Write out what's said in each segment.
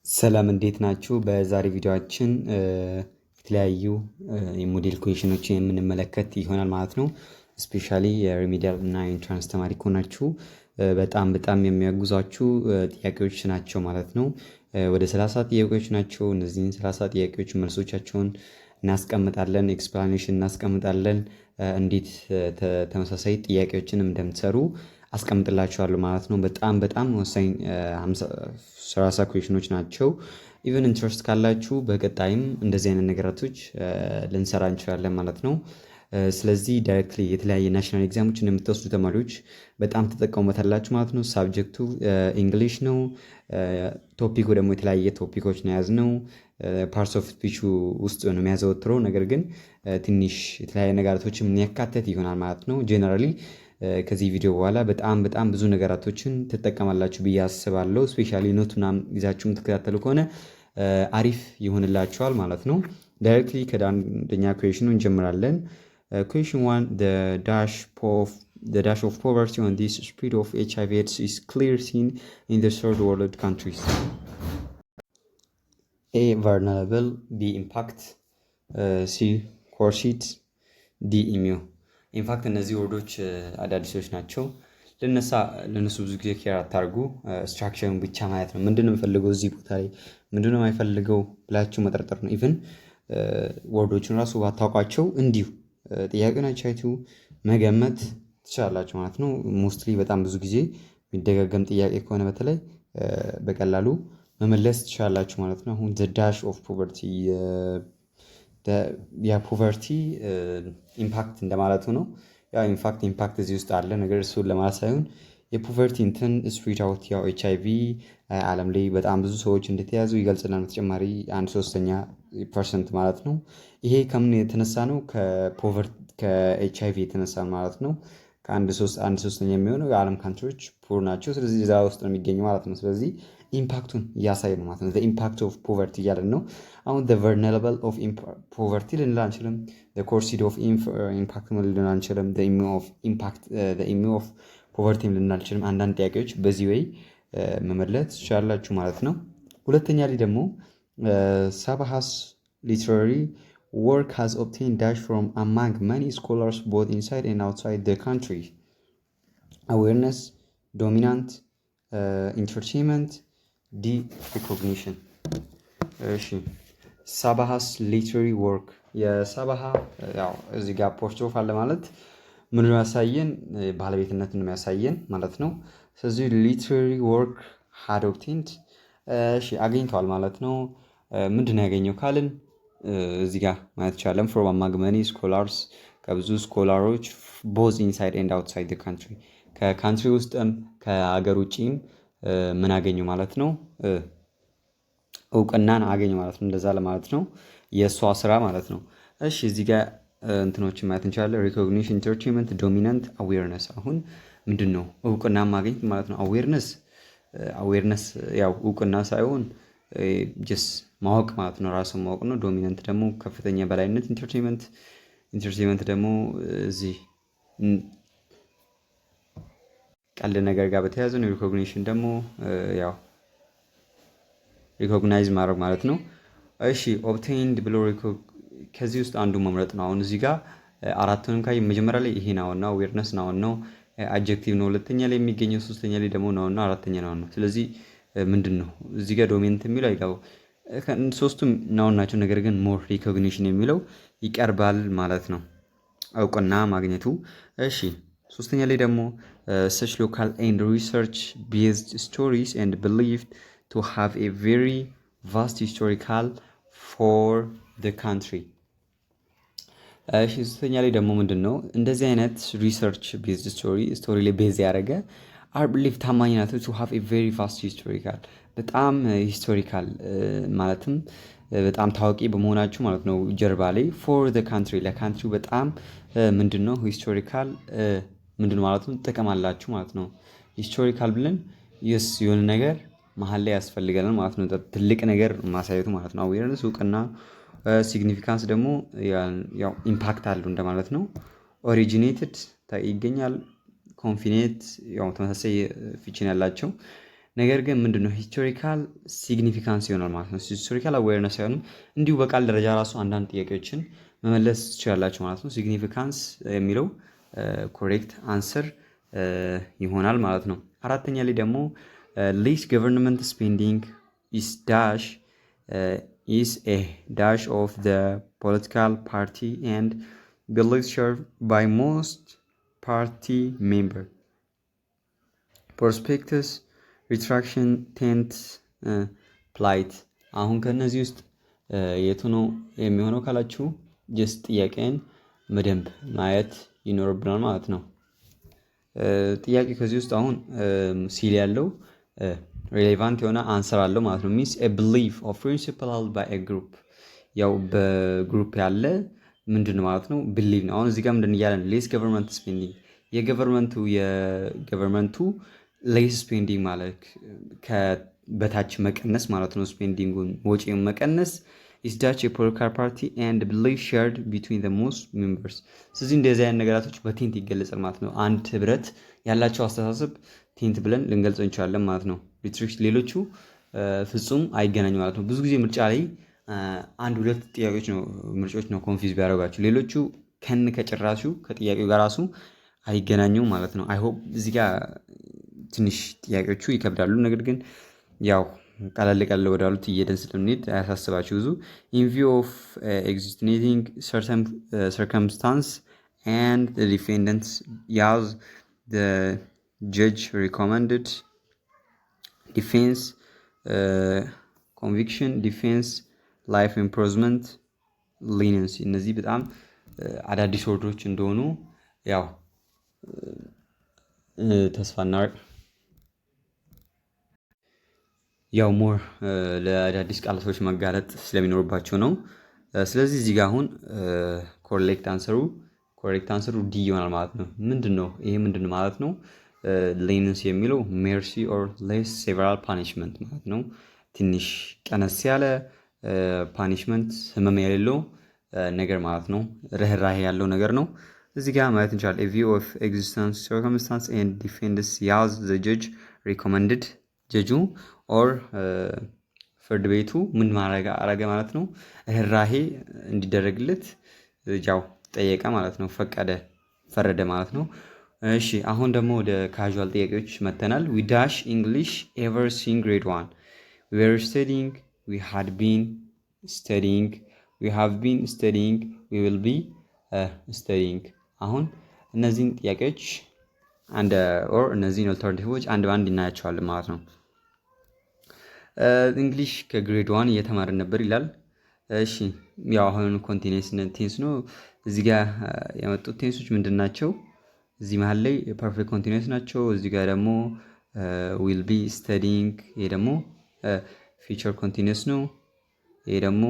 ሰላም እንዴት ናችሁ? በዛሬ ቪዲዮአችን የተለያዩ የሞዴል ኩዌሽኖችን የምንመለከት ይሆናል ማለት ነው። ስፔሻሊ የሪሚዲያል እና ኢንትራንስ ተማሪ ከሆናችሁ በጣም የሚያግዟችሁ ጥያቄዎች ናቸው ማለት ነው። ወደ 30 ጥያቄዎች ናቸው። እነዚህን 30 ጥያቄዎች መልሶቻቸውን እናስቀምጣለን፣ ኤክስፕላኔሽን እናስቀምጣለን፣ እንዴት ተመሳሳይ ጥያቄዎችንም እንደምትሰሩ አስቀምጥላችኋለሁ ማለት ነው። በጣም ወሳኝ 30 ኩዌሽኖች ናቸው። ኢቨን ኢንትረስት ካላችሁ በቀጣይም እንደዚህ አይነት ነገራቶች ልንሰራ እንችላለን ማለት ነው። ስለዚህ ዳይሬክትሊ የተለያየ ናሽናል ኤግዛሞች እንደምትወስዱ ተማሪዎች በጣም ተጠቀሙበታላችሁ ማለት ነው። ሳብጀክቱ እንግሊሽ ነው። ቶፒኩ ደግሞ የተለያየ ቶፒኮች ነው የያዝነው። ፓርትስ ኦፍ ስፒቹ ውስጥ ነው የሚያዘወትረው፣ ነገር ግን ትንሽ የተለያየ ነገራቶችን የሚያካተት ይሆናል ማለት ነው። ጄነራሊ ከዚህ ቪዲዮ በኋላ በጣም ብዙ ነገራቶችን ትጠቀማላችሁ ብዬ አስባለሁ። ስፔሻሊ ኖት ምናምን ይዛችሁ የምትከታተሉ ከሆነ አሪፍ ይሆንላችኋል ማለት ነው። ዳይሬክትሊ ከአንደኛ ኩዌሽኑ እንጀምራለን። Question 1, the dash of poverty on this spread of HIV/AIDS is clearly seen in the third world countries. A. Vulnerable, B. Impact, C. coerced, D. immune. ኢንፋክት እነዚህ ወርዶች አዳዲሶች ናቸው። ለነሱ ብዙ ጊዜ ኬር አታርጉ። ስትራክቸሩን ብቻ ማየት ነው። ምንድነው የሚፈልገው እዚህ ቦታ ላይ ምንድነው የማይፈልገው ብላችሁ መጠርጠር ነው። ኢቭን ወርዶቹን ራሱ ባታውቋቸው እንዲሁ ጥያቄውን አይታችሁ መገመት ትችላላችሁ ማለት ነው። ሞስትሊ በጣም ብዙ ጊዜ የሚደጋገም ጥያቄ ከሆነ በተለይ በቀላሉ መመለስ ትችላላችሁ ማለት ነው። አሁን the dash of poverty የፖቨርቲ ኢምፓክት እንደማለቱ ነው። ያው ኢምፓክት እዚህ ውስጥ አለ፣ ነገር እሱን ለማለት ሳይሆን የፖቨርቲ እንትን ስፕሪድ አውት ያው HIV ዓለም ላይ በጣም ብዙ ሰዎች እንደተያዙ ይገልጽናል። በተጨማሪ 1/3% ማለት ነው። ይሄ ከምን የተነሳ ነው? ከኤችአይቪ የተነሳ ማለት ነው። ከአንድ ሶስተኛ የሚሆነው የዓለም ካንትሪዎች ፑር ናቸው። ስለዚህ እዛ ውስጥ ነው የሚገኘው ማለት ነው። ስለዚህ ኢምፓክቱን እያሳይ ነው ማለት ነው። the impact of poverty እያለን ነው። አሁን the vulnerable of poverty ልንል አንችልም። the coerced of impact ልንል አንችልም። the immune of poverty ልንል አንችልም። አንዳንድ ጥያቄዎች በዚህ ወይ መመለስ ትችላላችሁ ማለት ነው። ሁለተኛ ላይ ደግሞ Sabaha's literary work has obtained dash from among many scholars both inside and outside the country. Awareness, dominant, entertainment, D. recognition. እሺ ሳባሃስ ሊትራሪ ወርክ የሳባሃ ያው እዚህ ጋር ፖርትሮፍ አለ ማለት ምን ነው ያሳየን? ባለቤትነትን ነው ያሳየን ማለት ነው። ስለዚህ ሊትራሪ ወርክ had obtained እሺ አግኝቷል ማለት ነው። ምንድን ነው ያገኘው ካልን እዚህ ጋር ማለት ይቻላል from among many scholars ከብዙ ስኮላሮች both inside and outside the country ከካንትሪ ውስጥም ከሀገር ውጪም ምን አገኘው ማለት ነው? እውቅናን አገኘው ማለት ነው። እንደዛ ለማለት ነው። የእሷ ስራ ማለት ነው። እሺ እዚህ ጋር እንትኖችን ማየት እንችላለን። ሪኮግኒሽን፣ ኢንተርቴንመንት፣ ዶሚናንት፣ አዌርነስ። አሁን ምንድን ነው እውቅና ማግኘት ማለት ነው። አዌርነስ ያው እውቅና ሳይሆን ጀስ ማወቅ ማለት ነው። ራሱን ማወቅ ነው። ዶሚናንት ደግሞ ከፍተኛ በላይነት፣ ኢንተርቴንመንት ደግሞ እዚህ ቀልድ ነገር ጋር በተያያዘ ነው። ሪኮግኒሽን ደግሞ ያው ሪኮግናይዝ ማድረግ ማለት ነው። እሺ ኦብቴንድ ብሎ ከዚህ ውስጥ አንዱ መምረጥ ነው። አሁን እዚህ ጋር አራቱንም ካይ መጀመሪያ ላይ ይሄ ናውን ነው፣ አዌርነስ ናውን ነው፣ አድጀክቲቭ ነው፣ ሁለተኛ ላይ የሚገኘው፣ ሶስተኛ ላይ ደግሞ ናውን ነው፣ አራተኛ ናውን ነው። ስለዚህ ምንድን ነው እዚህ ጋር ዶሚናንት የሚለው አይገባው። ሶስቱም ናውን ናቸው፣ ነገር ግን ሞር ሪኮግኒሽን የሚለው ይቀርባል ማለት ነው፣ እውቅና ማግኘቱ። እሺ ሶስተኛ ላይ ደግሞ such local and research based stories and believed to have a very vast historical for the country. ሶስተኛ ላይ ደግሞ ምንድን ነው እንደዚህ አይነት ሪሰርች ቤዝድ ስቶሪ ላይ ቤዝ ያደረገ are believed ታማኝ ናቸው to have a very vast historical በጣም ሂስቶሪካል ማለትም በጣም ታዋቂ በመሆናችሁ ማለት ነው። ጀርባ ላይ for the country ለካንትሪው በጣም ምንድን ነው ሂስቶሪካል ምንድን ማለት ነው ጥቅም አላችሁ ማለት ነው። ሂስቶሪካል ብለን የስ የሆነ ነገር መሀል ላይ ያስፈልገናል ማለት ነው። ትልቅ ነገር ማሳየቱ ማለት ነው። አዌርነስ እውቅና፣ ሲግኒፊካንስ ደግሞ ያው ኢምፓክት አለው እንደማለት ነው። ኦሪጂኔትድ ይገኛል። ኮንፊኔት ያው ተመሳሳይ ፊችን ያላቸው ነገር ግን ምንድነው ሂስቶሪካል ሲግኒፊካንስ ይሆናል ማለት ነው። ሂስቶሪካል አዌርነስ ሳይሆንም እንዲሁ በቃል ደረጃ ራሱ አንዳንድ ጥያቄዎችን መመለስ ትችላላችሁ ማለት ነው። ሲግኒፊካንስ የሚለው ኮሬክት አንሰር ይሆናል ማለት ነው። አራተኛ ላይ ደግሞ ሌስ ገቨርንመንት ስፔንዲንግ ኢስ ዳሽ ኢስ ኤ ዳሽ ኦፍ ዘ ፖለቲካል ፓርቲ ኤንድ believed shared by most party member prospectus retraction tent plight አሁን ከነዚህ ውስጥ የቱ ነው የሚሆነው ካላችሁ ጀስት ጥያቄን በደንብ ማየት ይኖርብናል ማለት ነው። ጥያቄ ከዚህ ውስጥ አሁን ሲል ያለው ሬሌቫንት የሆነ አንሰር አለው ማለት ነው። ሚንስ a belief or principle held by a group ያው በግሩፕ ያለ ምንድን ነው ማለት ነው ቢሊቭ ነው። አሁን እዚህ ጋር ምንድን እያለ ነው ሌስ ገቨርንመንት ስፔንዲንግ የገቨርንመንቱ ሌስ ስፔንዲንግ ማለት በታች መቀነስ ማለት ነው። ስፔንዲንጉን ወጪውን መቀነስ ኢስ ዳች የፖለቲካል ፓርቲ ኤንድ ቢሊቭ ሼርድ ቢትዊን ዘ ሞስት ሜምበርስ። ስለዚህ እንደዚህ አይነት ነገራቶች በቴንት ይገለጻል ማለት ነው። አንድ ህብረት ያላቸው አስተሳሰብ ቴንት ብለን ልንገልጸው እንችላለን ማለት ነው። ሌሎቹ ፍጹም አይገናኙ ማለት ነው። ብዙ ጊዜ ምርጫ ላይ አንድ ሁለት ጥያቄዎች ነው ምርጫዎች ነው ኮንፊውዝ ቢያደርጋችሁ፣ ሌሎቹ ከጭራሹ ከጥያቄው ጋር ራሱ አይገናኙም ማለት ነው። አይ ሆፕ እዚህ ጋር ትንሽ ጥያቄዎቹ ይከብዳሉ፣ ነገር ግን ያው ቀለል ቀለል ወዳሉት እየሄድን ስለምንሄድ አያሳስባችሁ ብዙ። ኢን ቪው ኦፍ ኤግዚስቲንግ ሰርከምስታንስ ኤንድ ዘ ዲፌንደንትስ ያዝ ዘ ጀጅ ሪኮመንድድ ዲፌንስ ኮንቪክሽን ዲፌንስ ላይፍ ኢምፕሮዝመንት ሊኒንሲ እነዚህ በጣም አዳዲስ ወርዶች እንደሆኑ ያው ተስፋና ያው ሞር ለአዳዲስ ቃላቶች መጋለጥ ስለሚኖርባቸው ነው። ስለዚህ እዚህ ጋር አሁን ኮሬክት አንሰሩ ዲ ይሆናል ማለት ነው። ምንድነው ይሄ ምንድን ማለት ነው? ሌንስ የሚለው ሜርሲ ኦር ሌስ ሴቨራል ፓኒሽመንት ማለት ነው። ትንሽ ቀነስ ያለ ፓኒሽመንት ህመም የሌለው ነገር ማለት ነው። ርህራሄ ያለው ነገር ነው። እዚህ ጋር ማለት እንችላለን a view of existence circumstance and defendants ያዝ the judge recommended ጀጁ ኦር ፍርድ ቤቱ ምን አረገ ማለት ነው። ርህራሄ እንዲደረግለት ያው ጠየቀ ማለት ነው። ፈረደ ማለት ነው። እሺ አሁን ደግሞ ወደ ካዥዋል ጥያቄዎች መተናል። we dash English ever seen grade 1 we were studying we had been studying we have been studying we will be studying አሁን እነዚህን ጥያቄዎች እነዚህን ኦልተርናቲቮች አንድ ባንድ እናያቸዋለን ማለት ነው። እንግሊሽ ከግሬድ 1 እየተማርን ነበር ይላል። እሺ ያው አሁን ኮንቲኒየስ ቴንስ ነው። እዚህ ጋር የመጡት ቴንሶች ምንድን ናቸው? እዚህ መሀል ላይ ፐርፌክት ኮንቲኒየስ ናቸው። እዚህ ጋር ደግሞ ዊል ቢ ስተዲንግ፣ ይሄ ደግሞ ፊቸር ኮንቲኒየስ ነው። ይሄ ደግሞ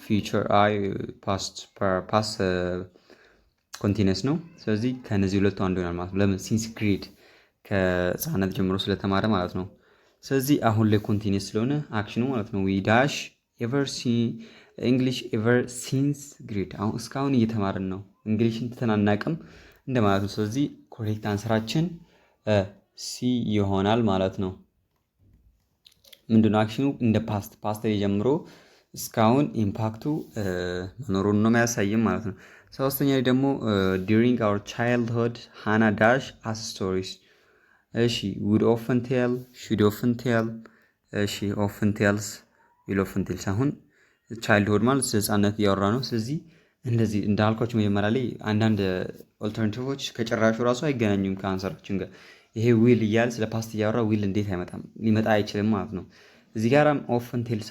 ፊቸር ፓስት ኮንቲኒየስ ነው። ስለዚህ ከነዚህ ሁለቱ አንዱ ይሆናል ማለት ነው። ለምን? ሲንስ ግሬድ ከህፃነት ጀምሮ ስለተማረ ማለት ነው። ስለዚህ አሁን ላይ ኮንቲኒየስ ስለሆነ አክሽኑ ማለት ነው ዊ ዳሽ እንግሊሽ ኤቨር ሲንስ ግሬድ፣ አሁን እስካሁን እየተማርን ነው፣ እንግሊሽን ትተናናቅም እንደማለት ነው። ስለዚህ ኮሬክት አንሰራችን ሲ ይሆናል ማለት ነው። ምንድነው አክሽኑ? እንደ ፓስት ጀምሮ እስካሁን ኢምፓክቱ መኖሩን ነው የሚያሳይም ማለት ነው። ሶስተኛ ደግሞ ዲሪንግ አወር ቻይልድሁድ ሃና ዳሽ አስ ስቶሪስ። እሺ ውድ ኦፍን ቴል፣ ሹድ ኦፍን ቴል፣ እሺ ኦፍን ቴልስ፣ ዊል ኦፍን ቴልስ። አሁን ቻይልድሁድ ማለት ህፃነት እያወራ ነው። ስለዚህ እንደዚህ እንዳልኳችሁ መጀመሪያ ላይ አንዳንድ ኦልተርናቲቮች ከጭራሹ ራሱ አይገናኙም ከአንሰራችን ጋር። ይሄ ዊል እያለ ስለ ፓስት እያወራ ዊል እንዴት አይመጣም? ሊመጣ አይችልም ማለት ነው። እዚህ ጋርም ኦፍን ቴልስ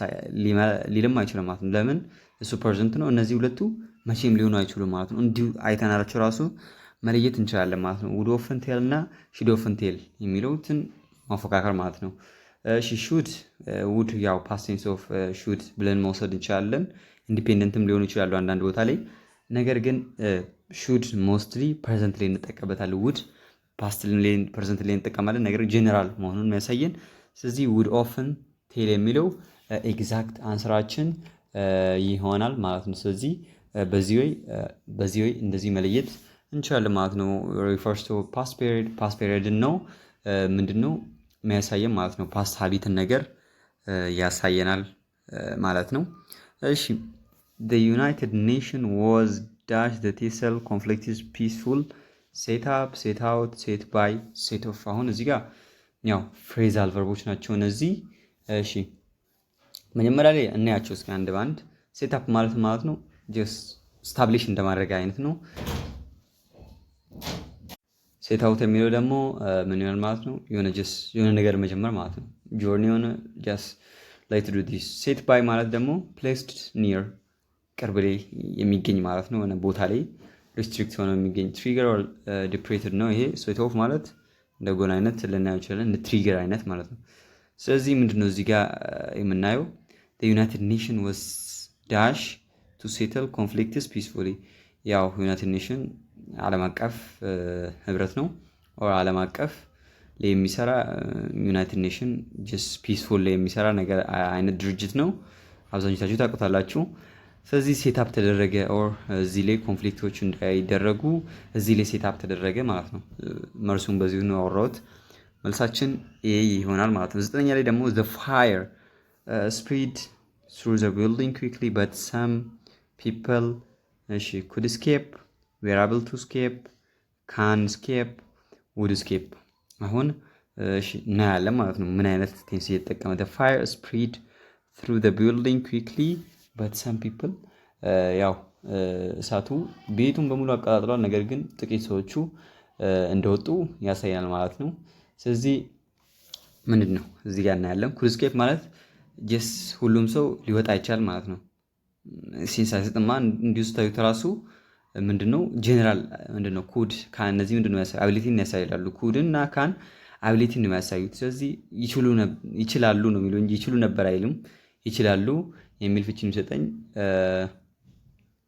ሊልም አይችልም ማለት ነው። ለምን? እሱ ፐርዘንት ነው። እነዚህ ሁለቱ መቼም ሊሆኑ አይችሉም ማለት ነው። እንዲሁ አይተናላቸው ራሱ መለየት እንችላለን ማለት ነው። ውድ ኦፍን ቴል እና ሹድ ኦፍን ቴል የሚለውትን ማፎካከር ማለት ነው። ሹድ ውድ ያው ፓስት ቴንስ ኦፍ ሹድ ብለን መውሰድ እንችላለን። ኢንዲፔንደንትም ሊሆኑ ይችላሉ አንዳንድ ቦታ ላይ። ነገር ግን ሹድ ሞስትሊ ፕሬዘንት ላይ እንጠቀበታለን። ውድ ፓስት ፕሬዘንት ላይ እንጠቀማለን። ነገር ጀነራል መሆኑን የሚያሳየን። ስለዚህ ውድ ኦፍን ቴል የሚለው ኤግዛክት አንሰራችን ይሆናል ማለት ነው። ስለዚህ በዚህ ወይ እንደዚህ መለየት እንችላለን ማለት ነው። ሪፈርስ ቱ ፓስት ፔሪድ ነው ምንድነው የሚያሳየን ማለት ነው? ፓስት ሀቢትን ነገር ያሳየናል ማለት ነው። እሺ the United Nations was dash the TESOL conflict is peaceful set up set out set by set off አሁን እዚህ ጋር ያው ፍሬዛል ቨርቦች ናቸው እነዚህ። እሺ መጀመሪያ ላይ እናያቸው እስኪ አንድ ባንድ። ሴት አፕ ማለት ነው ጀስት ስታብሊሽ እንደማድረግ አይነት ነው። ሴት አውት የሚለው ደግሞ ምን ይሆናል ማለት ነው? የሆነ ነገር መጀመር ማለት ነው። ጆርኒ የሆነ ጀስት ላይ ቱ ዱ ዲስ። ሴት ባይ ማለት ደግሞ ፕሌስድ ኒር ቅርብ ላይ የሚገኝ ማለት ነው። የሆነ ቦታ ላይ ሪስትሪክት ሆነ የሚገኝ ትሪገር ኦር ዲፕሬትድ ነው ይሄ። ሴት ኦፍ ማለት እንደ ጎን አይነት ልናየው ይችላለን፣ እንደ ትሪገር አይነት ማለት ነው። ስለዚህ ምንድነው እዚህ ጋር የምናየው ዩናይትድ ኔሽን ወስ ዳሽ ቱ ሴትል ኮንፍሊክትስ ፒስፉሊ። ያው ዩናይትድ ኔሽን ዓለም አቀፍ ህብረት ነው። ዓለም አቀፍ ላይ የሚሰራ ዩናይትድ ኔሽን ጀስት ፒስፉል ላይ የሚሰራ ነገር አይነት ድርጅት ነው። አብዛኞቻችሁ ታውቁታላችሁ። ስለዚህ ሴታፕ ተደረገ ኦር እዚህ ላይ ኮንፍሊክቶች እንዳይደረጉ እዚህ ላይ ሴታፕ ተደረገ ማለት ነው። መልሱን በዚሁ ነው ያወራሁት። መልሳችን ኤ ይሆናል ማለት ነው። 9ኛ ላይ ደግሞ the fire spread through the building quickly but some people could escape were able to escape can escape would escape። አሁን እናያለን ማለት ነው ምን አይነት ቴንስ እየተጠቀመ the fire spread through the building quickly but some people ያው እሳቱ ቤቱን በሙሉ አቀጣጥሏል፣ ነገር ግን ጥቂት ሰዎቹ እንደወጡ ያሳያል ማለት ነው። ስለዚህ ምንድነው እዚህ ጋር እናያለን could escape ማለት ጀስ ሁሉም ሰው ሊወጣ ይችላል ማለት ነው። ሲንስ አይሰጥማ እንዲሁ ስታዩት ራሱ ምንድነው ጀነራል ምንድነው ኩድ ካን እነዚህ ምንድነው አቢሊቲን ያሳያሉ። ኩድ እና ካን አቢሊቲን ነው ያሳዩት። ስለዚህ ይችላሉ ነው የሚለው እንጂ ይችሉ ነበር አይልም። ይችላሉ የሚል ፍቺ የሚሰጠኝ።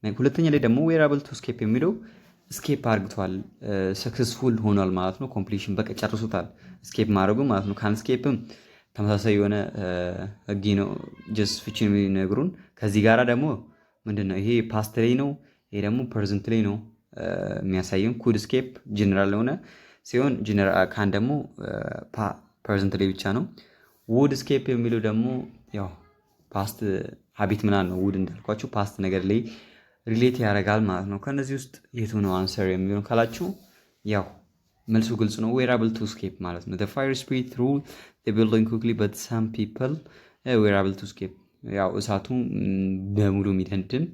ሁለተኛ ላይ ደግሞ ዌር አብል ቱ ስኬፕ የሚለው ስኬፕ አርግቷል፣ ሰክሰስፉል ሆኗል ማለት ነው። ኮምፕሊሽን በቃ ጨርሶታል ስኬፕ ማድረጉ ማለት ነው። ካን ስኬፕም ተመሳሳይ የሆነ ህጊ ነው ጀስት ፍቺ የሚነግሩን። ከዚህ ጋራ ደግሞ ምንድነው ይሄ ፓስት ላይ ነው፣ ይሄ ደግሞ ፕሬዘንት ላይ ነው የሚያሳየን። ኩድ ስኬፕ ጀነራል ሆነ ሲሆን ጀነራል ካን ደግሞ ፕሬዘንት ላይ ብቻ ነው። ውድ ስኬፕ የሚለው ደግሞ ያው ፓስት ሀቢት ምናምን ነው። ውድ እንዳልኳችሁ ፓስት ነገር ላይ ሪሌት ያደርጋል ማለት ነው። ከነዚህ ውስጥ የቱ ነው አንሰር የሚሆን ካላችሁ ያው መልሱ ግልጽ ነው። ዌር አብል ቱ ስኬፕ ማለት ነው። the fire spread through the building quickly but some people were able to escape። ያው እሳቱ በሙሉ የሚደንድን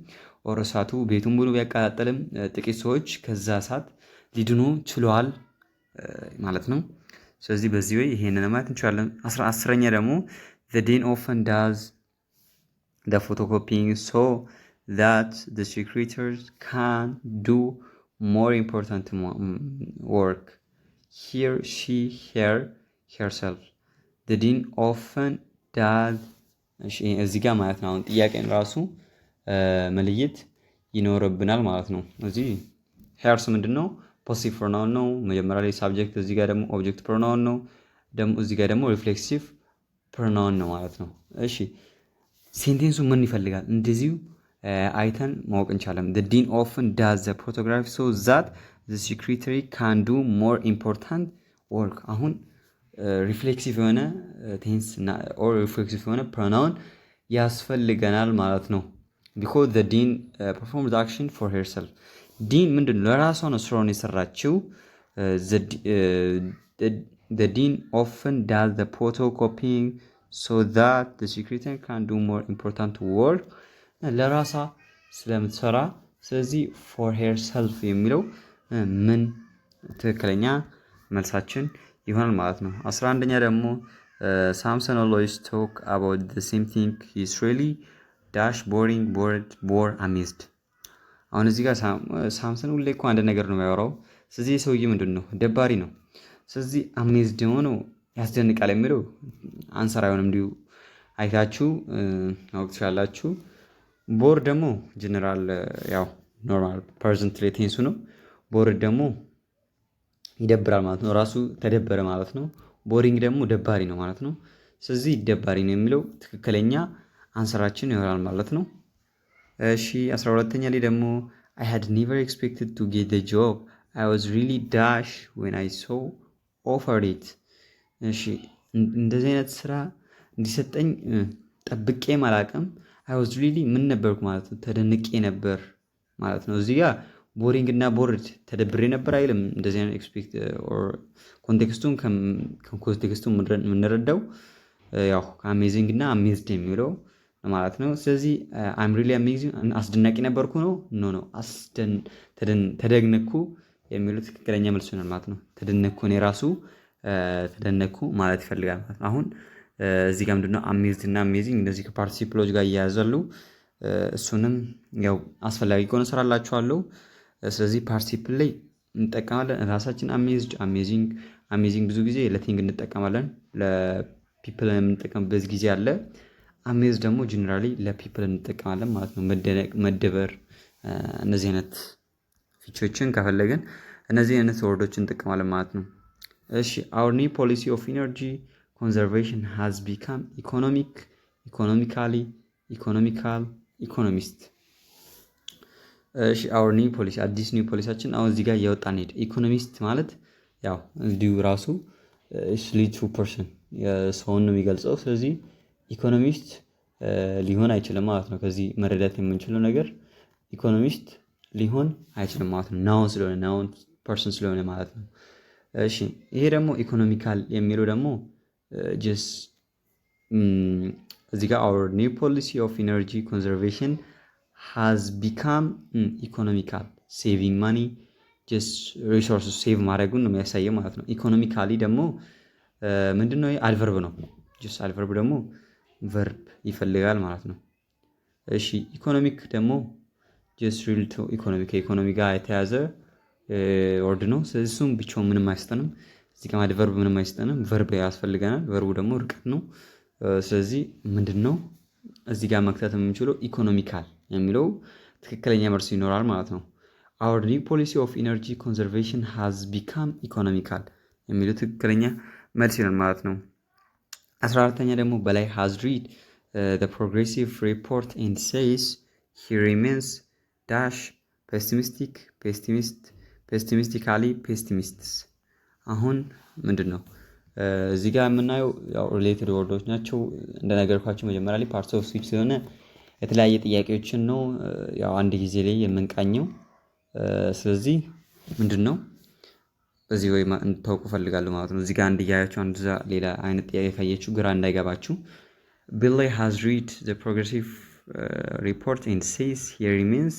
ኦር እሳቱ ቤቱን ሙሉ ቢያቃጣጥልም ጥቂት ሰዎች ከዛ እሳት ሊድኑ ችለዋል ማለት ነው። ስለዚህ በዚህ ወይ ይሄንን ማለት እንችላለን። 10ኛ ደግሞ the dean often does the photocopying so that the secretaries can do more important work. Here, she, her, herself. The dean often does እዚህ ጋር ማለት ነው። አሁን ጥያቄን ራሱ መለየት ይኖርብናል ማለት ነው። እዚህ ሄርስ ምንድነው? ፖሲቲቭ ፕሮናውን ነው። መጀመሪያ ላይ ሳብጀክት፣ እዚህ ጋር ደግሞ ኦብጀክት ፕሮናውን ነው። እዚህ ጋር ደግሞ ሪፍሌክሲቭ ፕሮናውን ነው ማለት ነው። እሺ ሴንቴንሱ ምን ይፈልጋል? እንደዚሁ አይተን ማወቅ እንችላለን። the dean often does the photograph so that the secretary can do more important work። አሁን ሪፍሌክሲቭ የሆነ ቴንስ ኦር ሪፍሌክሲቭ የሆነ ፕሮናውን ያስፈልገናል ማለት ነው። because the dean performs the action for herself። ዲን ምንድን ነው? ለራሷ ነው ስራውን የሰራችው። the dean often does the photocopying so that the secretary can do more important work። ለራሷ ስለምትሰራ ስለዚህ for herself የሚለው ምን ትክክለኛ መልሳችን ይሆናል ማለት ነው። 11ኛ ደግሞ Samson always talk about the same thing. He's really dash boring, bored, bore, amazed። አሁን እዚህ ጋር ሳምሰን ሁሌ እኮ አንድ ነገር ነው የሚያወራው። ስለዚህ ሰውዬ ምንድን ነው? ደባሪ ነው። ስለዚህ አሜዝድ ሆኖ ያስደንቃል የሚለው አንሰር አይሆንም። እንዲሁ አይታችሁ ማወቅ ትችላላችሁ። ቦር ደግሞ ጀነራል ያው ኖርማል ፕሬዘንት ላይ ቴንሱ ነው። ቦር ደግሞ ይደብራል ማለት ነው። ራሱ ተደበረ ማለት ነው። ቦሪንግ ደግሞ ደባሪ ነው ማለት ነው። ስለዚህ ደባሪ ነው የሚለው ትክክለኛ አንሰራችን ይሆናል ማለት ነው። እሺ 12ኛ ላይ ደግሞ I had never expected to get the job. I was really dash when I saw offered it። እሺ እንደዚህ አይነት ስራ እንዲሰጠኝ ጠብቄም አላውቅም። አይ ዋዝ ሪሊ ምን ነበርኩ ማለት ነው፣ ተደንቄ ነበር ማለት ነው። እዚህ ጋር ቦሪንግ እና ቦርድ ተደብሬ ነበር አይልም። እንደዚህ አይነት ኤክስፔክት ኦር ኮንቴክስቱን ከኮንቴክስቱ የምንረዳው ያው አሜዚንግ እና አሜዝድ የሚለው ማለት ነው። ስለዚህ አይም ሪሊ አሜዚንግ አስደናቂ ነበርኩ ነው ኖ ተደነኩ የሚለው ትክክለኛ መልስ ነው ማለት ነው። ተደነኩ እኔ ራሱ ተደነኩ ማለት ይፈልጋል ማለት ነው። አሁን እዚህ ጋር ምንድነው አሜዝድ እና አሜዚንግ እንደዚህ ከፓርቲሲፕሎች ጋር እያያዛሉ። እሱንም ያው አስፈላጊ ከሆነ እሰራላችኋለሁ። ስለዚህ ፓርቲሲፕል ላይ እንጠቀማለን ራሳችን አሜዝድ አሜዚንግ ብዙ ጊዜ ለቲንግ እንጠቀማለን፣ ለፒፕል የምንጠቀምበት ጊዜ አለ። አሜዝ ደግሞ ጀነራሊ ለፒፕል እንጠቀማለን ማለት ነው። መደነቅ፣ መደበር እነዚህ አይነት ፊቸሮችን ከፈለግን እነዚህ አይነት ወርዶችን እንጠቀማለን ማለት ነው። እሺ our new policy of energy conservation has become economical እሺ our new policy አዲስ ኒው ፖሊሲያችን አሁን እዚህ ጋር እያወጣን ሄድ። ኢኮኖሚስት ማለት ያው እንዲሁ ራሱ ሊድ ቱ ፐርሰን ሰውን ነው የሚገልጸው። ስለዚህ ኢኮኖሚስት ሊሆን አይችልም ማለት ነው። ከዚህ መረዳት የምንችለው ነገር ኢኮኖሚስት ሊሆን አይችልም ማለት ነው። ናውን ፐርሰን ስለሆነ ማለት ነው። እሺ ይሄ ደግሞ ኢኮኖሚካል የሚለው ደግሞ ጀስ እዚህ ጋር our new policy of energy conservation has become economical saving money just resources ሴቭ ማድረጉን ነው የሚያሳየው ማለት ነው። ኢኮኖሚካሊ ደግሞ ምንድነው? አድቨርብ ነው። ጀስ አድቨርብ ደግሞ ቨርብ ይፈልጋል ማለት ነው። እሺ ኢኮኖሚክ ደግሞ ጀስ ሪል ቱ ኢኮኖሚ ጋር የተያዘ ወርድ ነው። ስለዚህ እሱም ብቻውን ምንም አይሰጠንም። እዚህ ጋር አድቨርብ ምንም አይሰጠንም፣ ቨርብ ያስፈልገናል። ቨርቡ ደግሞ ርቀት ነው። ስለዚህ ምንድነው እዚህ ጋር መክተት የምንችለው ኢኮኖሚካል የሚለው ትክክለኛ መልስ ይኖራል ማለት ነው። our new policy of energy conservation has become economical የሚለው ትክክለኛ መልስ ይሆናል ማለት ነው። 14ኛ ደግሞ በላይ has read the progressive report and says he remains dash pessimistically pessimists። አሁን ምንድነው እዚህ ጋር የምናየው ያው ሪሌትድ ወርዶች ናቸው። እንደነገርኳችሁ መጀመሪያ ላይ ፓርትስ ኦፍ ስፒች ስለሆነ የተለያየ ጥያቄዎችን ነው ያው አንድ ጊዜ ላይ የምንቃኘው። ስለዚህ ምንድነው በዚህ ወይ እንድታውቁ ፈልጋለሁ ማለት ነው። እዚህ ጋር እንድያያችሁ አንድ ሌላ አይነት ጥያቄ ካያችሁ ግራ እንዳይገባችሁ። Billy has read the progressive report and says he remains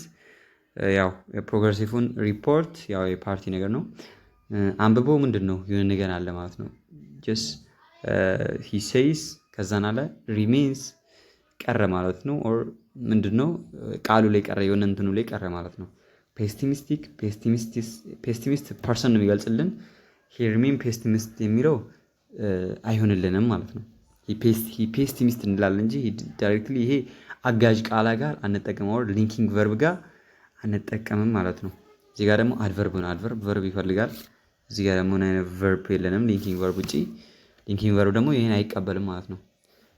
ያው የፕሮግሬሲቭን ሪፖርት ያው የፓርቲ ነገር ነው። አንብቦ ምንድነው የሆነ ነገር አለ ማለት ነው። just he says ከዛን አለ remains ቀረ ማለት ነው። or ምንድነው ቃሉ ላይ ቀረ፣ የሆነ እንትኑ ላይ ቀረ ማለት ነው። ፔሲሚስት ፐርሰን ነው የሚገልጽልን። he remain pessimist የሚለው አይሆንልንም ማለት ነው። he pessimist እንላለን እንጂ ዳይሬክትሊ ይሄ አጋዥ ቃላ ጋር አንጠቀምም፣ or ሊንኪንግ ቨርብ ጋር አንጠቀምም ማለት ነው። እዚህ ጋር ደግሞ አድቨርብ ነው። አድቨርብ ቨርብ ይፈልጋል። እዚህ ጋር ደግሞ አይነት ቨርብ የለንም ሊንኪንግ ቨርብ ውጪ። ሊንኪንግ ቨርብ ደግሞ ይሄን አይቀበልም ማለት ነው።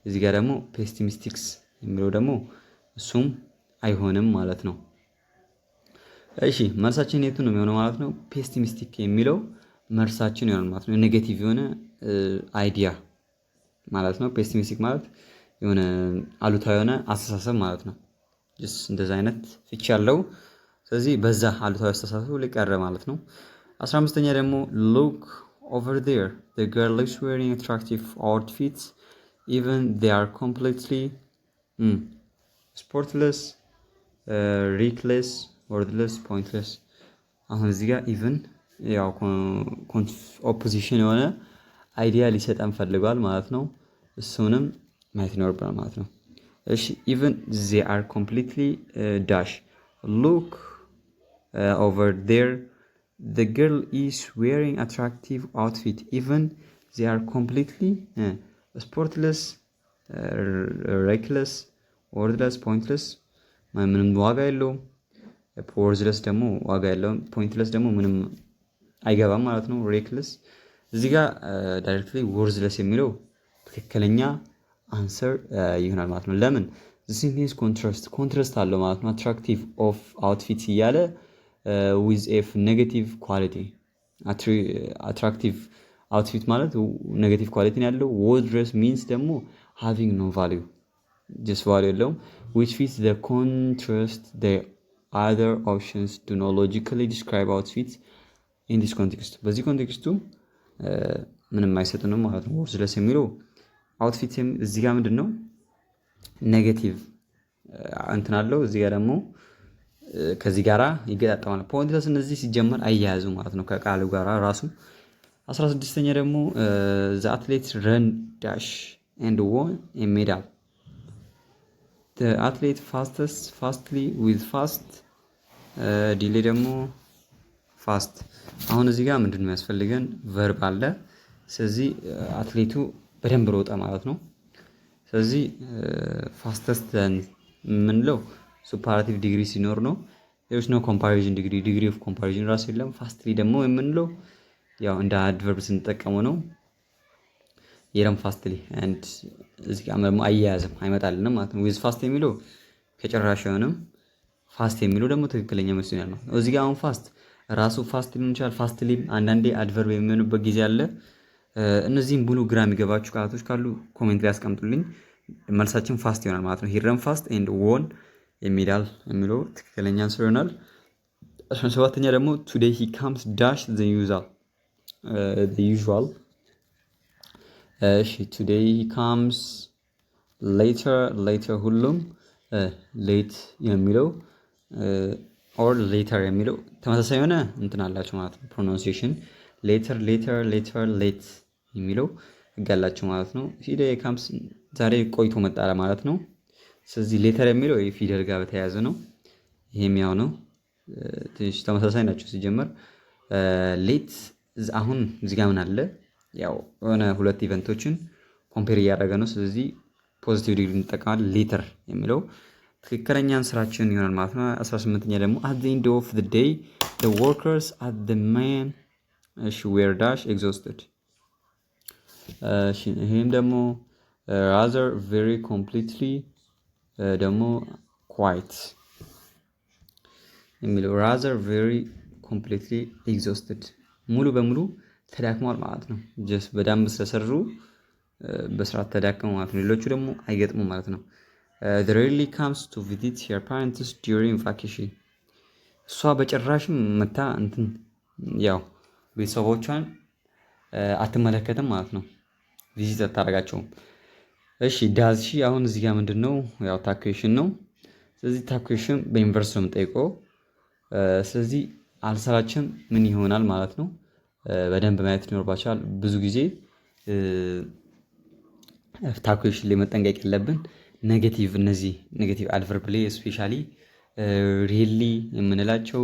እዚህ ጋር ደግሞ ፔሲሚስቲክስ የሚለው ደግሞ እሱም አይሆንም ማለት ነው። እሺ መልሳችን የቱ ነው የሚሆነው ማለት ነው? ፔሲሚስቲክ የሚለው መልሳችን ይሆናል ማለት ነው። ኔጌቲቭ የሆነ አይዲያ ማለት ነው። ፔሲሚስቲክ ማለት የሆነ አሉታዊ የሆነ አስተሳሰብ ማለት ነው። ጀስት እንደዛ አይነት ፍቺ ያለው። ስለዚህ በዛ አሉታዊ አስተሳሰብ ሊቀረ ማለት ነው። 15ኛ ደግሞ look over there the girl is wearing attractive outfits even they are completely sportless reckless wordless pointless። አሁን እዚህ ጋር ኢቭን ያው ኦፖዚሽን የሆነ አይዲያ ሊሰጠን ፈልጓል ማለት ነው። እሱንም ማየት ይኖርብናል ማለት ነው። እሺ ኢቭን they are completely dash look over there the girl is wearing attractive outfit even they are completely sportless reckless wordless pointless ምንም ዋጋ የለውም። ወርዝለስ ደግሞ ዋጋ የለውም። ፖይንትለስ ደግሞ ምንም አይገባም ማለት ነው። ሬክለስ እዚህ ጋር ዳይሬክትሊ ወርዝለስ የሚለው ትክክለኛ አንሰር ይሆናል ማለት ነው። ለምን this means ኮንትራስት አለው ማለት ነው። attractive of outfits እያለ with a negative quality attractive አውትፊት ማለት ኔጌቲቭ ኳሊቲ ነው ያለው። was dress means ደግሞ having no value just value የለውም። which fits the contrast the other options do not logically describe outfits in this context በዚህ ኮንቴክስቱ ምንም አይሰጥንም ማለት ነው። was dress የሚለው አውትፊት እዚህ ጋር ምንድን ነው ኔጌቲቭ እንትን አለው እዚህ ጋር ደግሞ ከዚህ ጋራ ይገጣጠማል። ፖይንትለስ እነዚህ ሲጀመር አያያዙ ማለት ነው ከቃሉ ጋራ ራሱ። 16ኛ ደግሞ the athlete run dash and won a medal the athlete fastly with fast delay ደግሞ ፋስት። አሁን እዚህ ጋር ምንድን ነው የሚያስፈልገን ቨርብ አለ። ስለዚህ አትሌቱ በደንብ ሮጠ ማለት ነው። ስለዚህ ፋስተስት ምንለው ሱፐርላቲቭ ዲግሪ ሲኖር ነው። there's no comparison ዲግሪ ኦፍ ኮምፓሪዥን ራሱ የለም። ፋስትሊ ደግሞ የምንለው ያው እንደ አድቨርብ ስንጠቀመው ነው። የለም ፋስትሊ and እዚህ ጋር ደግሞ አያያዝም አይመጣልንም ማለት ነው። with fast የሚለው ከጭራሽ አይሆንም። ፋስት የሚለው ደግሞ ትክክለኛ መስሎኛል ነው። እዚህ ጋር አሁን ፋስት ራሱ ፋስት ሊሆን ይችላል። ፋስትሊ አንዳንዴ አድቨርብ የሚሆንበት ጊዜ አለ። እነዚህም ብሉ ግራ የሚገባችሁ ቃላቶች ካሉ ኮሜንት ላይ አስቀምጡልኝ። መልሳችን ፋስት ይሆናል ማለት ነው። he ran fast and won a medal የሚለው ትክክለኛ አንሰር ይሆናል። 17ኛ ደግሞ today he comes dash the usual today he comes later ሁሉም ሌት የሚለው or later የሚለው ተመሳሳይ የሆነ እንትን አላችሁ ማለት ነው። ፕሮናንሲዬሽን later late የሚለው ይጋላችሁ ማለት ነው። today comes ዛሬ ቆይቶ መጣ ማለት ነው። ስለዚህ ሌተር የሚለው የፊደል ጋር በተያያዘ ነው። ይሄም ያው ነው። ትንሽ ተመሳሳይ ናቸው ሲጀመር። ሌት አሁን እዚህ ጋር ምን አለ ያው የሆነ ሁለት ኢቨንቶችን ኮምፔር እያደረገ ነው። ስለዚህ ፖዚቲቭ ዲግሪ እንጠቀማለን። ሌተር የሚለው ትክክለኛን ስራችን ይሆናል ማለት ነው። 18ኛ ደግሞ at the end of the day the workers at the main were dash exhausted ይሄም ደግሞ rather very completely ደግሞ quite የሚለው rather very completely exhausted ሙሉ በሙሉ ተዳክመዋል ማለት ነው። just በደንብ ስለሰሩ በስርዓት ተዳክመው ማለት ነው። ሌሎቹ ደግሞ አይገጥሙ ማለት ነው። they rarely comes to visit her parents during vacation እሷ በጭራሽም መታ እንትን ያው ቤተሰቦቿን አትመለከትም ማለት ነው። ቪዚት አታደርጋቸውም። እሺ ዳዝ ሺ አሁን እዚህ ጋር ምንድነው ያው ታኩዌሽን ነው። ስለዚህ ታኩዌሽን በኢንቨርስ ነው የምጠይቀው። ስለዚህ አልሰራችም ምን ይሆናል ማለት ነው። በደንብ ማየት ይኖርባችኋል። ብዙ ጊዜ ታኩዌሽን ላይ መጠንቀቅ ያለብን ኔጌቲቭ እነዚህ ኔጌቲቭ አድቨርብ ላይ ስፔሻሊ ሪሊ የምንላቸው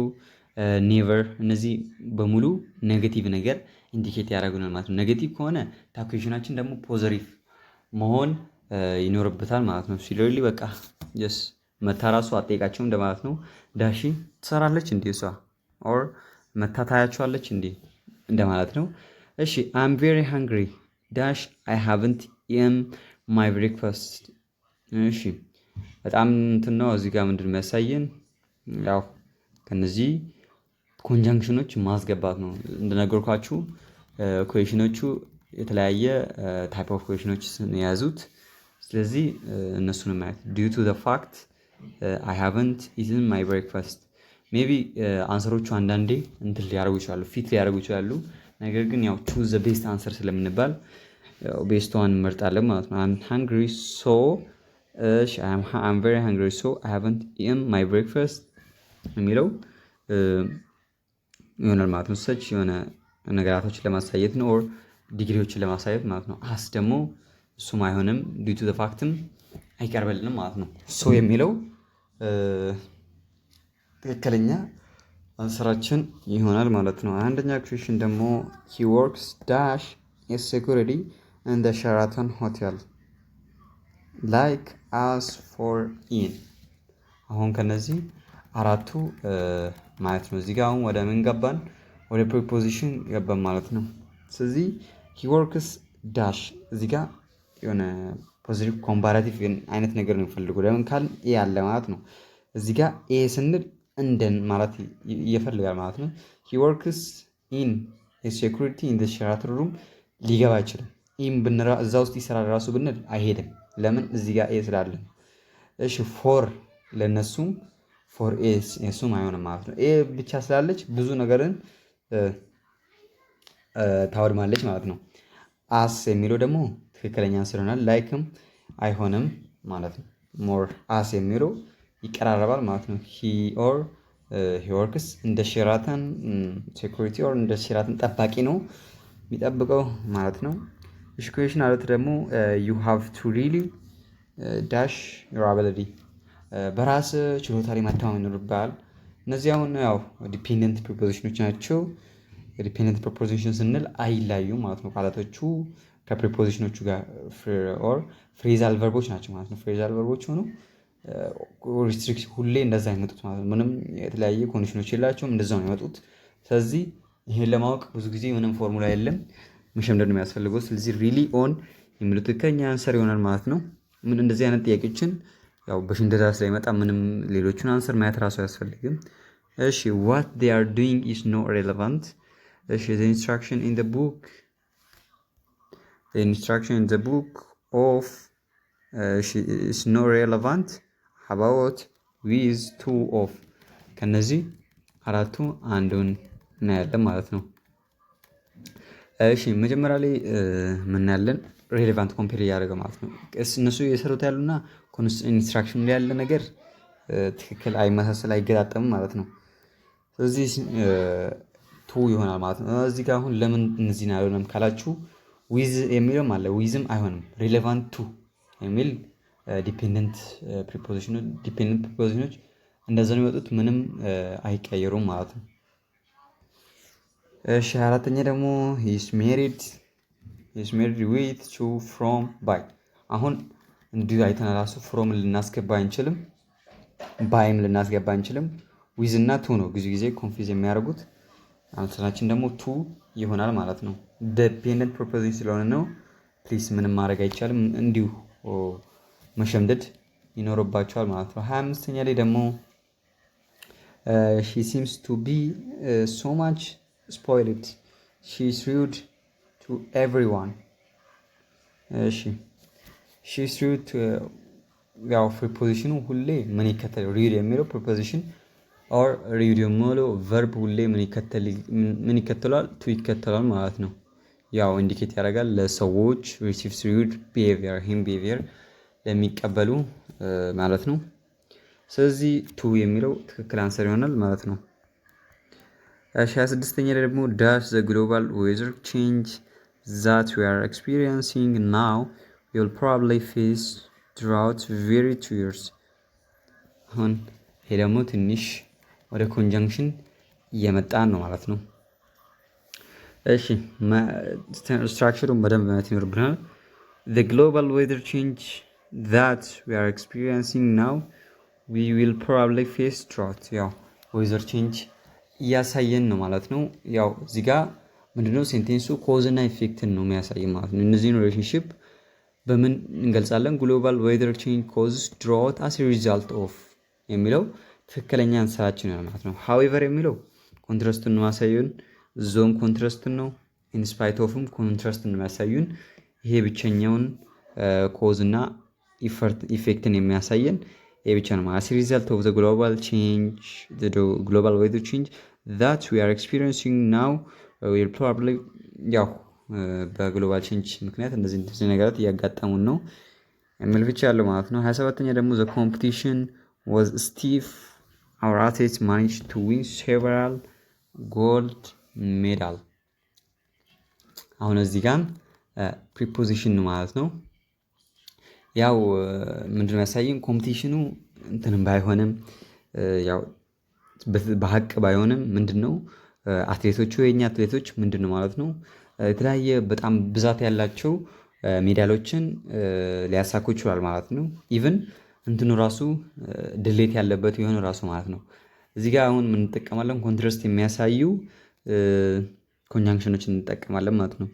ኔቨር እነዚህ በሙሉ ኔጌቲቭ ነገር ኢንዲኬት ያደርጉናል ማለት ነው። ኔጌቲቭ ከሆነ ታኩዌሽናችን ደግሞ ፖዚቲቭ መሆን ይኖርበታል ማለት ነው። ሲሪየስሊ በቃ ጀስ መታራሱ አጠይቃቸው እንደማለት ነው። ዳሺ ትሰራለች እንዴ እሷ ኦር መታታያቸዋለች እንዴ እንደማለት ነው። እሺ I'm very hungry dash I haven't eaten my breakfast እሺ በጣም እንትን ነው። እዚህ ጋር ምንድን የሚያሳየን ያው ከነዚህ ኮንጃንክሽኖች ማስገባት ነው። እንደነገርኳችሁ ኩዌሽኖቹ የተለያየ ታይፕ ኦፍ ኩዌሽኖች የያዙት። ስለዚህ እነሱን ማየት due to the fact I haven't eaten my breakfast maybe አንሰሮቹ አንዳንዴ እንትን ሊያደርጉ ይችላሉ ፊት ሊያደርጉ ይችላሉ። ነገር ግን ያው choose the best answer ስለምንባል ቤስት ዋን እንመርጣለን ማለት ነው። I'm hungry so I'm very hungry so I haven't eaten my breakfast የሚለው ይሆናል ማለት ነው። ሰች የሆነ ነገራቶችን ለማሳየት ነው ኦር ዲግሪዎችን ለማሳየት ማለት ነው። አስ ደግሞ እሱም አይሆንም due to the factም አይቀርበልንም ማለት ነው። ሶ የሚለው ትክክለኛ አንሰራችን ይሆናል ማለት ነው። አንደኛ ኩዌሽን ደግሞ he works dash is security in the Sheraton hotel like as for in አሁን ከነዚህ አራቱ ማለት ነው። እዚህ ጋር አሁን ወደ ምን ገባን? ወደ ፕሪፖዚሽን ገባን ማለት ነው። ስለዚህ he works dash እዚህ ጋር የሆነ ፖዚቲቭ ኮምፓራቲቭ አይነት ነገር ነው የሚፈልገው። ለምን ካል ኤ አለ ማለት ነው። እዚህ ጋር ኤ ስንል እንደን ማለት ይፈልጋል ማለት ነው። he works in ሴኩሪቲ ኢን ዘ ሼራተን ሩም ሊገባ አይችልም። ይህም እዛ ውስጥ ይሰራል ራሱ ብንል አይሄድም። ለምን? እዚህ ጋር ኤ ስላለን። እሺ ፎር ለእነሱም ፎር እሱም አይሆንም ማለት ነው። ኤ ብቻ ስላለች ብዙ ነገርን ታወድማለች ማለት ነው። አስ የሚለው ደግሞ ትክክለኛ ስለሆናል። ላይክም አይሆንም ማለት ነው። ሞር አስ የሚለው ይቀራረባል ማለት ነው። ሂ ኦር ሂ ወርክስ እንደ ሼራተን ሴኩሪቲ ኦር እንደ ሼራተን ጠባቂ ነው የሚጠብቀው ማለት ነው። እሺ ኩዌሽን አለት ደግሞ ዩ ሃቭ ቱ ሪሊ ዳሽ ዩር አቢሊቲ በራስ ችሎታ ላይ መተማመን ይኖርብሃል። እነዚህ አሁን ያው ዲፔንደንት ፕሪፖዚሽኖች ናቸው። ዲፔንደንት ፕሪፖዚሽን ስንል አይላዩም ማለት ነው። ቃላቶቹ ከፕሪፖዚሽኖቹ ጋር ኦር ፍሬዛል ቨርቦች ናቸው ማለት ነው። ፍሬዛል ቨርቦች ሆኑ ሪስትሪክት ሁሌ እንደዛ አይመጡት ማለት ነው። ምንም የተለያየ ኮንዲሽኖች የላቸውም፣ እንደዛው ነው የሚመጡት። ስለዚህ ይሄን ለማወቅ ብዙ ጊዜ ምንም ፎርሙላ የለም፣ መሸምደድ ነው የሚያስፈልገው። ስለዚህ ሪሊ ኦን የሚሉት ትክክለኛ አንሰር ይሆናል ማለት ነው። ምን እንደዚህ አይነት ጥያቄዎችን ያው በሽንደዳ ስለሚመጣ ምንም ሌሎቹን አንሰር ማየት ራሱ አያስፈልግም። እሺ what they are doing is not relevant። እሺ the instruction in the book of is not relevant about with two of ከነዚህ አራቱ አንዱን እናያለን ማለት ነው። እሺ መጀመሪያ ላይ ምን ያለን ሬሌቫንት ኮምፔር እያደረገ ማለት ነው። እነሱ የሰሩት ያሉና ኢንስትራክሽን ላይ ያለ ነገር ትክክል አይመሳሰል አይገጣጠምም ማለት ነው። ስለዚህ ቱ ይሆናል ማለት ነው። እዚህ ጋር አሁን ለምን እነዚህ ነው ያሉንም ካላችሁ ዊዝ የሚለውም አለ ዊዝም አይሆንም። ሬሌቫንት ቱ የሚል ዲፔንደንት ፕሪፖዚሽኖች እንደዛ ነው የሚወጡት፣ ምንም አይቀየሩም ማለት ነው። እሺ አራተኛ ደግሞ ሂስ ሜሪድ ዊት ቱ ፍሮም ባይ። አሁን እንዲሁ አይተን ራሱ ፍሮም ልናስገባ አንችልም፣ ባይም ልናስገባ አንችልም። ዊዝ እና ቱ ነው ብዙ ጊዜ ኮንፊዝ የሚያደርጉት። አንሰራችን ደግሞ ቱ ይሆናል ማለት ነው። ዲፔንደንት ፕሪፖዚሽን ስለሆነ ነው። ፕሊስ ምንም ማድረግ አይቻልም፣ እንዲሁ መሸምደድ ይኖርባቸዋል ማለት ነው። 25ኛ ላይ ደግሞ she seems to be so much spoiled she's rude to everyone። እሺ she's rude to ያው ፕሪፖዚሽኑ ሁሌ ምን ይከተላል? ሪድ የሚለው ፕሪፖዚሽን ኦር ሪድ የሚለው ቨርብ ሁሌ ምን ይከተላል? ቱ ይከተላል ማለት ነው። ያው ኢንዲኬት ያደርጋል ለሰዎች ሪሲቭስ ሩድ ቢሄቪየር ሂም ቢሄቪየር ለሚቀበሉ ማለት ነው። ስለዚህ ቱ የሚለው ትክክል አንሰር ይሆናል ማለት ነው። 26ኛ ላይ ደግሞ ዳሽ ዘ ግሎባል ዌዘር ቼንጅ ዛት ዊ አር ኤክስፒሪየንሲንግ ናው ዊል ፕሮባብሊ ፌስ ድራውት ቬሪ 2 years። አሁን ይሄ ደግሞ ትንሽ ወደ ኮንጃንክሽን እየመጣን ነው ማለት ነው። እሺ ስትራክቸሩን በደንብ ማየት ይኖርብናል። the global weather change that we are experiencing now we will probably face drought። ያው ዌዘር ቼንጅ እያሳየን ነው ማለት ነው። ያው እዚህ ጋር ምንድነው ሴንቴንሱ ኮዝ እና ኢፌክትን ነው የሚያሳይ ማለት ነው። እነዚህን ሪሌሽንሺፕ በምን እንገልጻለን? ግሎባል ዌዘር ቼንጅ ኮዝስ ድራውት አስ ሪዛልት ኦፍ የሚለው ትክክለኛ አንሰራችን ነው ማለት ነው። ሃዌቨር የሚለው ኮንትራስቱን ነው ያሳዩን፣ ዞን ኮንትራስቱን ነው፣ ኢንስፓይት ኦፍም ኮንትራስቱን ነው ያሳዩን። ይሄ ብቸኛውን ኮዝ እና ኢፌክትን የሚያሳየን ይሄ ብቻ ነው ማለት ሪዛልት ኦፍ ዘ ግሎባል ቼንጅ ግሎባል ዌዘር ቼንጅ that we are experiencing now will probably ያው በግሎባል ቼንጅ ምክንያት እንደዚህ ነገራት እያጋጠሙን ነው የሚል ብቻ ያለው ማለት ነው። 27ኛ ደግሞ the competition was stiff our athletes managed to win several gold medal። አሁን እዚህ ጋር ፕሪፖዚሽን ነው ማለት ነው። ያው ምንድነው ያሳየን ኮምፒቲሽኑ እንትንም ባይሆንም ያው በሐቅ ባይሆንም ምንድነው አትሌቶቹ የኛ አትሌቶች ምንድነው ማለት ነው የተለያየ በጣም ብዛት ያላቸው ሜዳሎችን ሊያሳኩ ይችላል ማለት ነው። ኢቭን እንትኑ ራሱ ድሌት ያለበት የሆነ ራሱ ማለት ነው። እዚህ ጋር አሁን ምን እንጠቀማለን? ኮንትራስት የሚያሳዩ ኮንጃንክሽኖችን እንጠቀማለን ማለት ነው።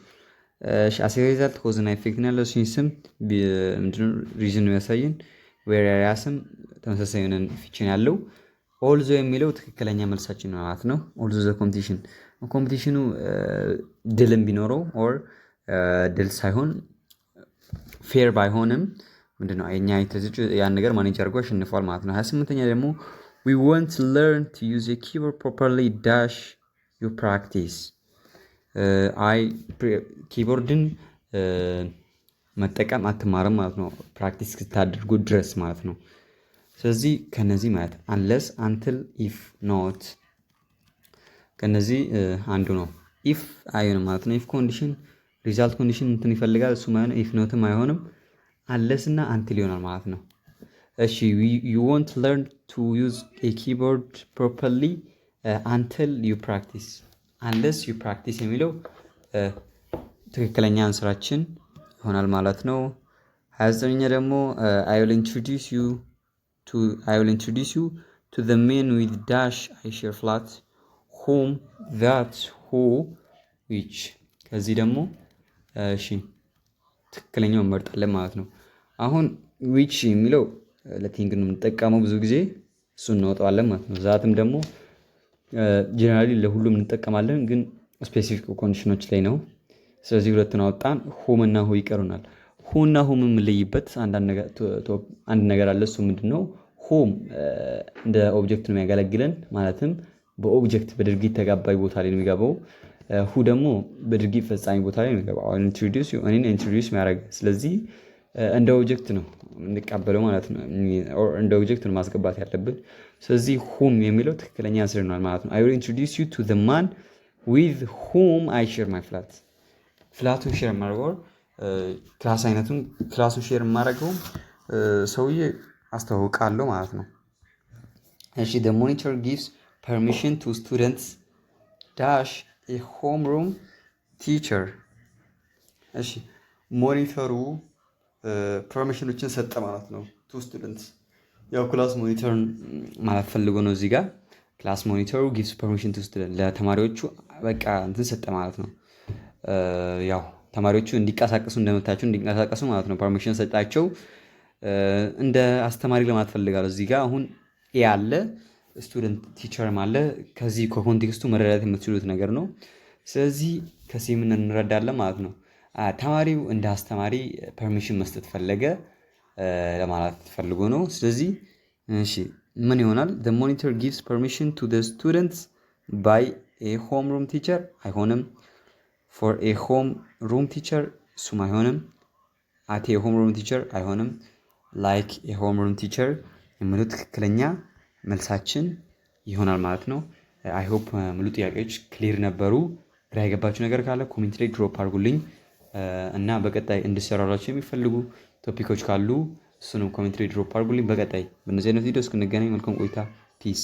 አስ ኤ ሪዛልት ኮዝ እና ኢፌክት ያለው ሲንስም ምንድነው ሪዝን ነው ያሳየን። ዌሪያስም ተመሳሳይ የሆነ ፊክሽን ያለው ኦልዞ የሚለው ትክክለኛ መልሳችን ነው ማለት ነው። ኦልዞ ዘ ኮምፒቲሽን ኮምፒቲሽኑ ድልም ቢኖረው ኦር ድል ሳይሆን ፌር ባይሆንም ምንድነው የኛ የተዝጭ ያን ነገር ማኔጅ አድርጎ አሸንፏል ማለት ነው። 28ኛ ደግሞ we want to learn to use a keyboard properly dash you practice ኪቦርድን መጠቀም አትማርም ማለት ነው ፕራክቲስ ስታደርጉ ድረስ ማለት ነው። ስለዚህ ከነዚህ ማለት unless until if not ከነዚህ አንዱ ነው። if አይሆንም ማለት ነው። if ኮንዲሽን ሪዛልት ኮንዲሽን እንትን ይፈልጋል እሱ ማለት if notም አይሆንም unless እና until ይሆናል ማለት ነው። እሺ you won't learn to use a keyboard properly until you practice unless you practice የሚለው ትክክለኛ አንስራችን ይሆናል ማለት ነው። 29ኛ ደግሞ I will introduce you to the man with dash I share flat whom that who which ከዚህ ደግሞ እሺ ትክክለኛው እንመርጣለን ማለት ነው። አሁን which የሚለው ለቲንግ ነው የምንጠቀመው ብዙ ጊዜ እሱን እናወጣዋለን ማለት ነው። ዛትም ደግሞ ጀነራሊ ለሁሉም እንጠቀማለን ግን ስፔሲፊክ ኮንዲሽኖች ላይ ነው። ስለዚህ ሁለቱን አወጣን whom እና who ይቀሩናል። who እና whom የምንለይበት አንድ ነገር አለ እሱ ምንድነው whom እንደ ኦብጀክት ነው የሚያገለግለን ማለትም በኦብጀክት በድርጊት ተጋባይ ቦታ ላይ ነው የሚገባው። who ደግሞ በድርጊት ፈጻሚ ቦታ ላይ ነው የሚገባው። introduce you እኔን introduce የሚያደርግ ስለዚህ እንደ ኦብጀክት ነው እንቀበለው ማለት ነው እንደ ኦብጀክት ነው ማስገባት ያለብን። ስለዚህ whom የሚለው ትክክለኛ አንስር ነው ማለት ነው። I will introduce you to the man with whom I share my flat ፍላቱን ሼር ማድረገው ክላስ አይነቱን ክላሱን ሼር ማድረገው ሰውዬ አስተዋውቃለሁ ማለት ነው። እሺ the monitor gives permission to students dash a homeroom teacher እሺ ሞኒተሩ ፐርሚሽኖችን ሰጠ ማለት ነው to students ያው ክላስ ሞኒተር ማለት ፈልጎ ነው እዚህ ጋር ክላስ ሞኒተሩ gives permission to students ለተማሪዎቹ በቃ እንትን ሰጠ ማለት ነው። ያው ተማሪዎቹ እንዲንቀሳቀሱ እንደመታቸው እንዲንቀሳቀሱ ማለት ነው ፐርሚሽን ሰጣቸው እንደ አስተማሪ ለማለት ፈልጋለሁ። እዚህ ጋር አሁን ያለ ስቱደንት ቲቸርም አለ ከዚህ ከኮንቴክስቱ መረዳት የምትችሉት ነገር ነው። ስለዚህ ከዚህ ምን እንረዳለን ማለት ነው ተማሪው እንደ አስተማሪ ፐርሚሽን መስጠት ፈለገ ለማለት ፈልጎ ነው። ስለዚህ እሺ ምን ይሆናል the monitor gives permission to the students by a homeroom teacher አይሆንም for a home room teacher እሱም አይሆንም at a home room teacher አይሆንም like a home room teacher የሚለው ትክክለኛ መልሳችን ይሆናል ማለት ነው። I hope ሙሉ ጥያቄዎች ክሊር ነበሩ። ግራ የገባችሁ ነገር ካለ ኮሜንት ላይ ድሮፕ አድርጉልኝ እና በቀጣይ እንድሰራላችሁ የሚፈልጉ ቶፒኮች ካሉ እሱንም ኮሜንት ላይ ድሮፕ አድርጉልኝ። በቀጣይ በእነዚህ አይነት ቪዲዮ እስክንገናኝ መልካም ቆይታ ፒስ